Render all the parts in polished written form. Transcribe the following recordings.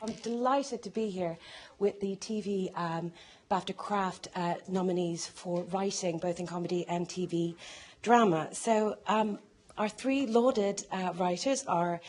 I'm delighted to be here with the TV BAFTA Craft nominees for writing, both in comedy and TV drama. So our three lauded writers are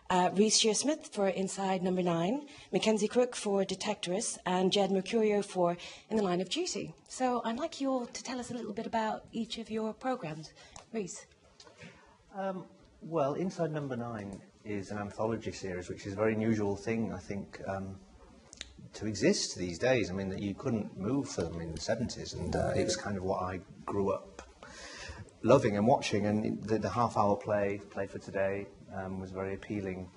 Reece Shearsmith for Inside Number 9, Mackenzie Crook for Detectorists, and Jed Mercurio for In the Line of Duty. So I'd like you all to tell us a little bit about each of your programmes. Reece? Well, Inside Number 9 is an anthology series, which is a very unusual thing, I think, to exist these days. I mean, that you couldn't move for them in the 70s, and it was kind of what I grew up loving and watching. And the half-hour play for today was a very appealing,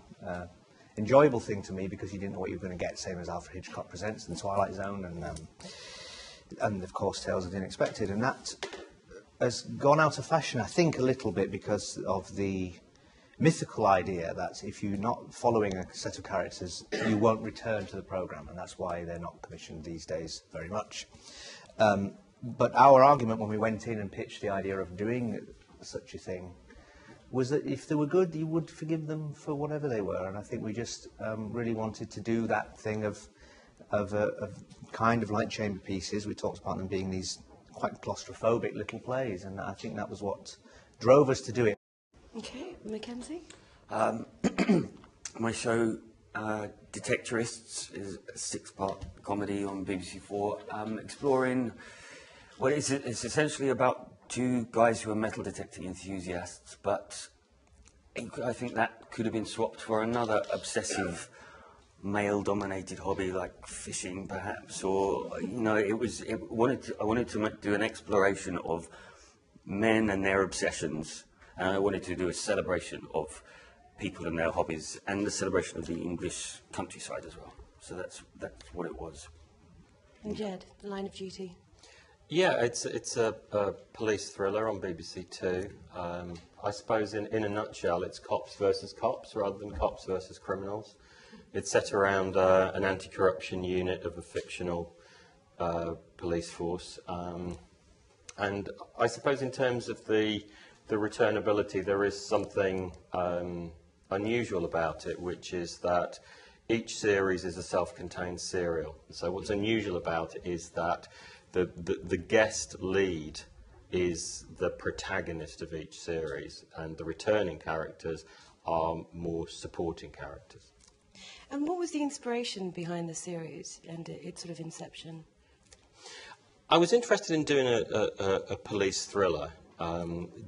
enjoyable thing to me, because you didn't know what you were going to get, same as Alfred Hitchcock Presents and Twilight Zone, and of course Tales of the Unexpected. And that has gone out of fashion, I think, a little bit because of the mythical idea that if you're not following a set of characters, you won't return to the programme, and that's why they're not commissioned these days very much. But our argument when we went in and pitched the idea of doing such a thing was that if they were good, you would forgive them for whatever they were, and I think we just really wanted to do that thing of kind of like chamber pieces. We talked about them being these quite claustrophobic little plays, and I think that was what drove us to do it. Okay, Mackenzie? My show, Detectorists, is a 6-part comedy on BBC4, exploring, well, it's essentially about two guys who are metal detecting enthusiasts, but I think that could have been swapped for another obsessive male-dominated hobby like fishing, perhaps, or, you know, I wanted to do an exploration of men and their obsessions, and I wanted to do a celebration of people and their hobbies, and the celebration of the English countryside as well. So that's what it was. And Jed, The Line of Duty? Yeah, it's a police thriller on BBC Two. I suppose in a nutshell, it's cops versus cops rather than cops versus criminals. It's set around an anti-corruption unit of a fictional police force. And I suppose in terms of the returnability, there is something unusual about it, which is that each series is a self-contained serial. So what's unusual about it is that the guest lead is the protagonist of each series, and the returning characters are more supporting characters. And what was the inspiration behind the series and its sort of inception? I was interested in doing a police thriller,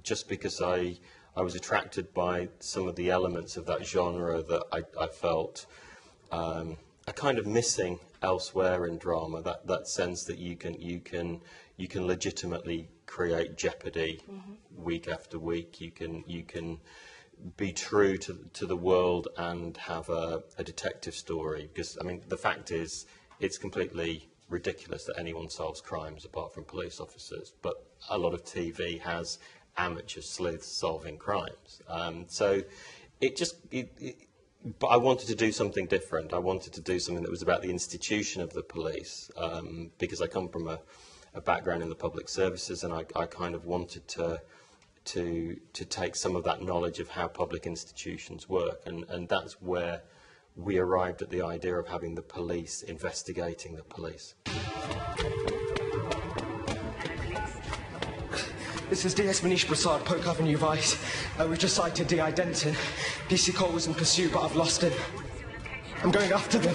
just because I was attracted by some of the elements of that genre that I felt are kind of missing elsewhere in drama. That sense that you can legitimately create jeopardy week after week. You can be true to the world and have a detective story. Because I mean, the fact is, it's completely ridiculous that anyone solves crimes apart from police officers. But a lot of TV has amateur sleuths solving crimes. So but I wanted to do something different. I wanted to do something that was about the institution of the police, because I come from a background in the public services, and I kind of wanted to take some of that knowledge of how public institutions work, and that's where we arrived at the idea of having the police investigating the police. This is DS Manish Prasad, Polk Avenue Vice. We've just sighted D.I. Denton. PC Cole was in pursuit, but I've lost him. I'm going after them.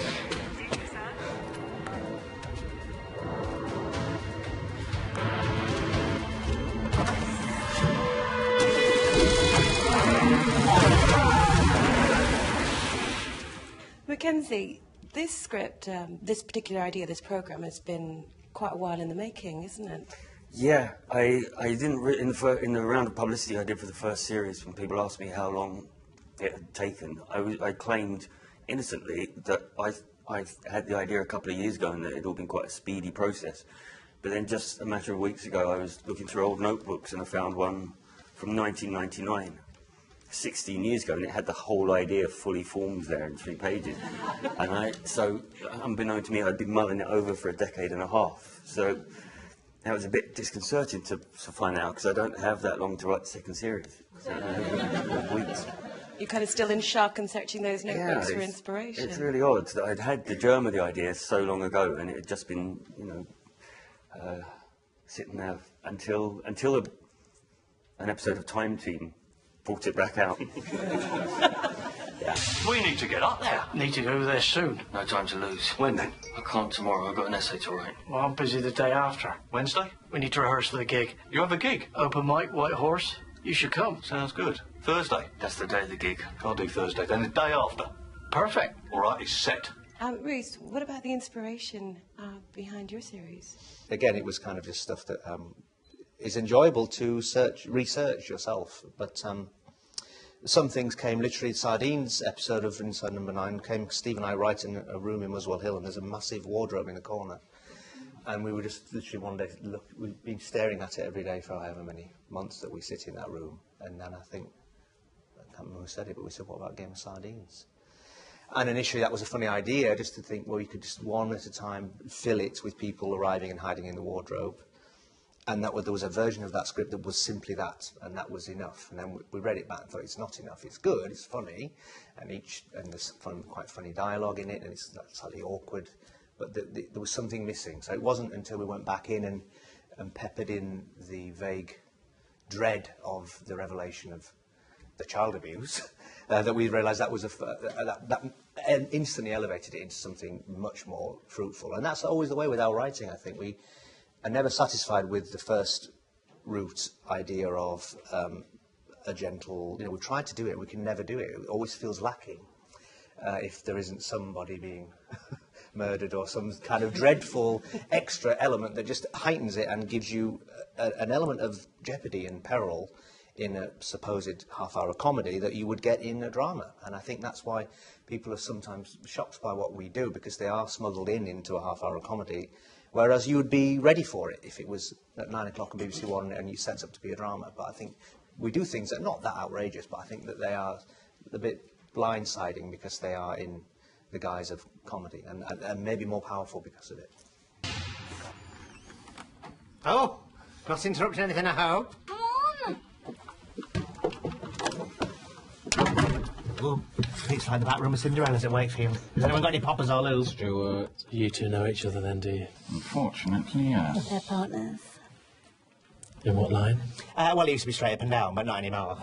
Mackenzie, this script, this particular idea, this programme, has been quite a while in the making, isn't it? Yeah, I didn't in the round of publicity I did for the first series, when people asked me how long it had taken, I claimed innocently that I had the idea a couple of years ago and that it had all been quite a speedy process. But then just a matter of weeks ago, I was looking through old notebooks and I found one from 1999, 16 years ago, and it had the whole idea fully formed there in 3 pages. And so unbeknown to me, I'd been mulling it over for a decade and a half. So that was a bit disconcerting to find out, because I don't have that long to write the second series. So weeks. You're kind of still in shock and searching those notebooks for inspiration. It's really odd that I'd had the germ of the idea so long ago, and it had just been, you know, sitting there until an episode of Time Team brought it back out. Yeah. We need to get up there. Need to go there soon. No time to lose. When then? I can't tomorrow. I've got an essay to write. Well, I'm busy the day after. Wednesday? We need to rehearse for the gig. You have a gig? Open mic, White Horse. You should come. Sounds good. Thursday? That's the day of the gig. Can't do Thursday. Then the day after. Perfect. All right, it's set. Reece, what about the inspiration behind your series? Again, it was kind of just stuff that is enjoyable to research yourself. But some things came literally. Sardines episode of Inside Number 9 came. Steve and I write in a room in Muswell Hill, and there's a massive wardrobe in the corner. And we were just literally one day, we've been staring at it every day for however many months that we sit in that room. And then I can't remember who said it, but we said, what about a game of sardines? And initially that was a funny idea, just to think, well, you could just one at a time fill it with people arriving and hiding in the wardrobe. And there was a version of that script that was simply that, and that was enough. And then we read it back and thought, it's not enough. It's good, it's funny, and there's quite funny dialogue in it, and it's slightly awkward. But there was something missing. So it wasn't until we went back in and peppered in the vague dread of the revelation of the child abuse that we realised that was that instantly elevated it into something much more fruitful. And that's always the way with our writing, I think. We are never satisfied with the first root idea of a gentle, we tried to do it, we can never do it. It always feels lacking if there isn't somebody being murdered or some kind of dreadful extra element that just heightens it and gives you an element of jeopardy and peril in a supposed half-hour comedy that you would get in a drama. And I think that's why people are sometimes shocked by what we do, because they are smuggled into a half-hour comedy, whereas you would be ready for it if it was at 9 o'clock on BBC One and you set up to be a drama. But I think we do things that are not that outrageous, but I think that they are a bit blindsiding because they are in the guise of comedy, and maybe more powerful because of it. Oh, not interrupting anything, I hope? Oh, it's like the back room of Cinderella's at Wakefield. Has anyone got any poppers or loos? Stuart, you two know each other then, do you? Unfortunately, yes. They're partners. In what line? Well, it used to be straight up and down, but not anymore.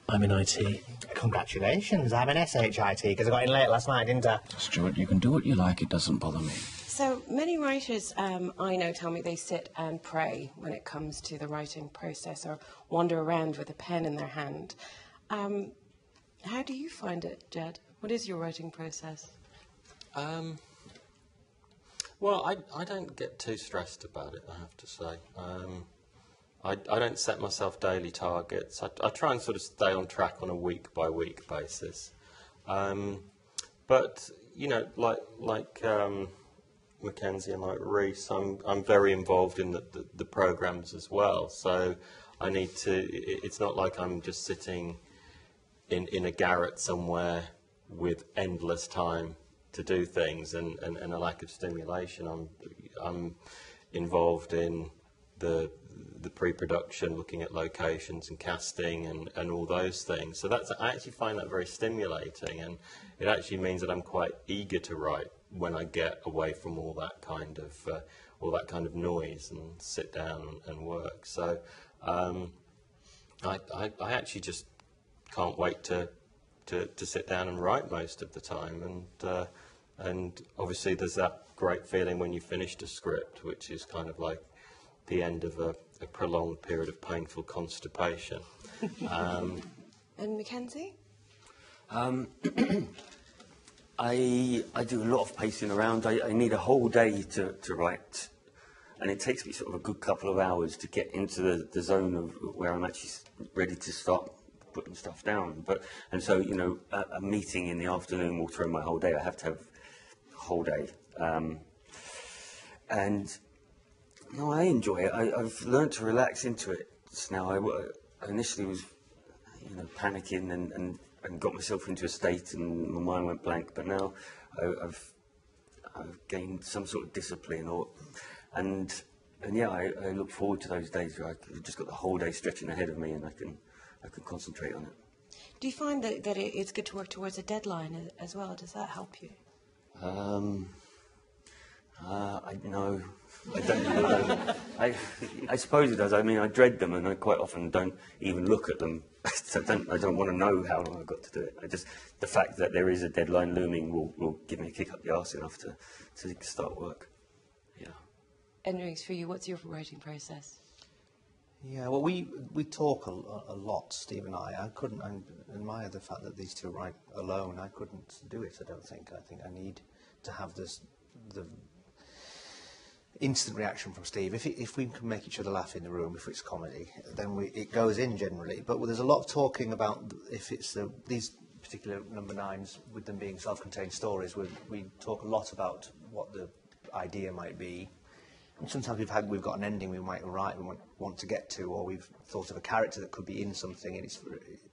I'm in IT. Congratulations, I'm in SHIT, because I got in late last night, didn't I? Stuart, you can do what you like, it doesn't bother me. So many writers I know tell me they sit and pray when it comes to the writing process, or wander around with a pen in their hand. How do you find it, Jed? What is your writing process? Well, I don't get too stressed about it, I have to say. I don't set myself daily targets. I try and sort of stay on track on a week-by-week basis. But, like Mackenzie and like Reece, I'm very involved in the programmes as well. So I need to, it's not like I'm just sitting in a garret somewhere with endless time to do things and a lack of stimulation. I'm involved in the pre-production, looking at locations and casting and all those things. So I actually find that very stimulating, and it actually means that I'm quite eager to write when I get away from all that kind of noise and sit down and work. So I actually just can't wait to sit down and write most of the time, and obviously there's that great feeling when you finished a script, which is kind of like the end of a prolonged period of painful constipation. And Mackenzie? I do a lot of pacing around. I need a whole day to write, and it takes me sort of a good couple of hours to get into the zone of where I'm actually ready to start putting stuff down. And so a meeting in the afternoon will throw my whole day. I have to have a whole day, and no, I enjoy it. I've learned to relax into it now. I initially was, panicking and got myself into a state, and my mind went blank. But now I've gained some sort of discipline, and I look forward to those days where I've just got the whole day stretching ahead of me, and I can concentrate on it. Do you find that it's good to work towards a deadline as well? Does that help you? No, I don't know. I suppose it does. I mean, I dread them, and I quite often don't even look at them. So I don't want to know how long I've got to do it. The fact that there is a deadline looming will give me a kick up the arse enough to start work. Yeah. And Reece, for you, what's your writing process? Yeah, well, we talk a lot, Steve and I admire the fact that these two write alone. I couldn't do it, I don't think. I think I need to have the instant reaction from Steve. If we can make each other laugh in the room, if it's comedy, then it goes in generally. But there's a lot of talking about if it's these particular number 9s, with them being self-contained stories, we talk a lot about what the idea might be. And sometimes we've got an ending we might write, we want to get to, or we've thought of a character that could be in something, and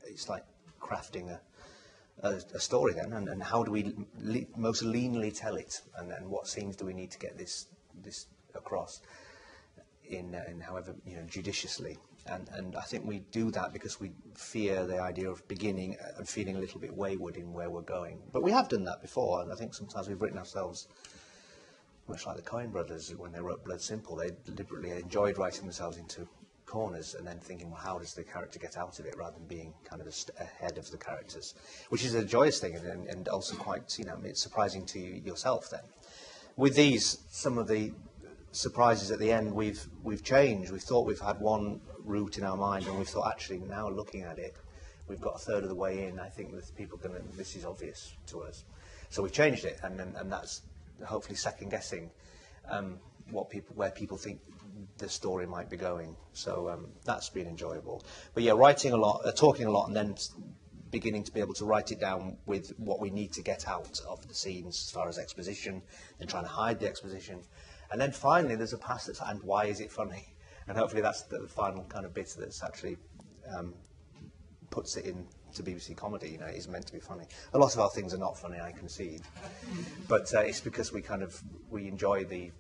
it's like crafting a story then, and how do we most leanly tell it, and what scenes do we need to get this across in however judiciously, and I think we do that because we fear the idea of beginning and feeling a little bit wayward in where we're going. But we have done that before, and I think sometimes we've written ourselves, much like the Coen brothers when they wrote Blood Simple, they deliberately enjoyed writing themselves into corners and then thinking, well, how does the character get out of it, rather than being kind of ahead of the characters, which is a joyous thing and also quite, it's surprising to yourself then. With these, some of the surprises at the end we've changed. We thought we've had one route in our mind, and we thought actually now looking at it, we've got a third of the way in. I think that people this is obvious to us, so we've changed it, and that's hopefully second guessing where people think the story might be going. So that's been enjoyable. But yeah, writing a lot, talking a lot, and then beginning to be able to write it down with what we need to get out of the scenes as far as exposition, then trying to hide the exposition. And then finally there's a pass that's, and why is it funny? And hopefully that's the final kind of bit that's actually puts it into BBC comedy. It is meant to be funny. A lot of our things are not funny, I concede. But it's because we enjoy the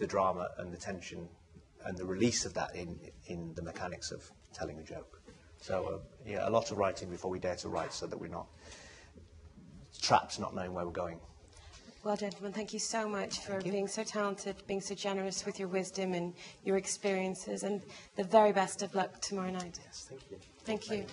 drama and the tension and the release of that in the mechanics of telling a joke. So yeah, a lot of writing before we dare to write, so that we're not trapped not knowing where we're going. Well, gentlemen, thank you so much for being so talented, being so generous with your wisdom and your experiences, and the very best of luck tomorrow night. Yes, thank you. Thank you.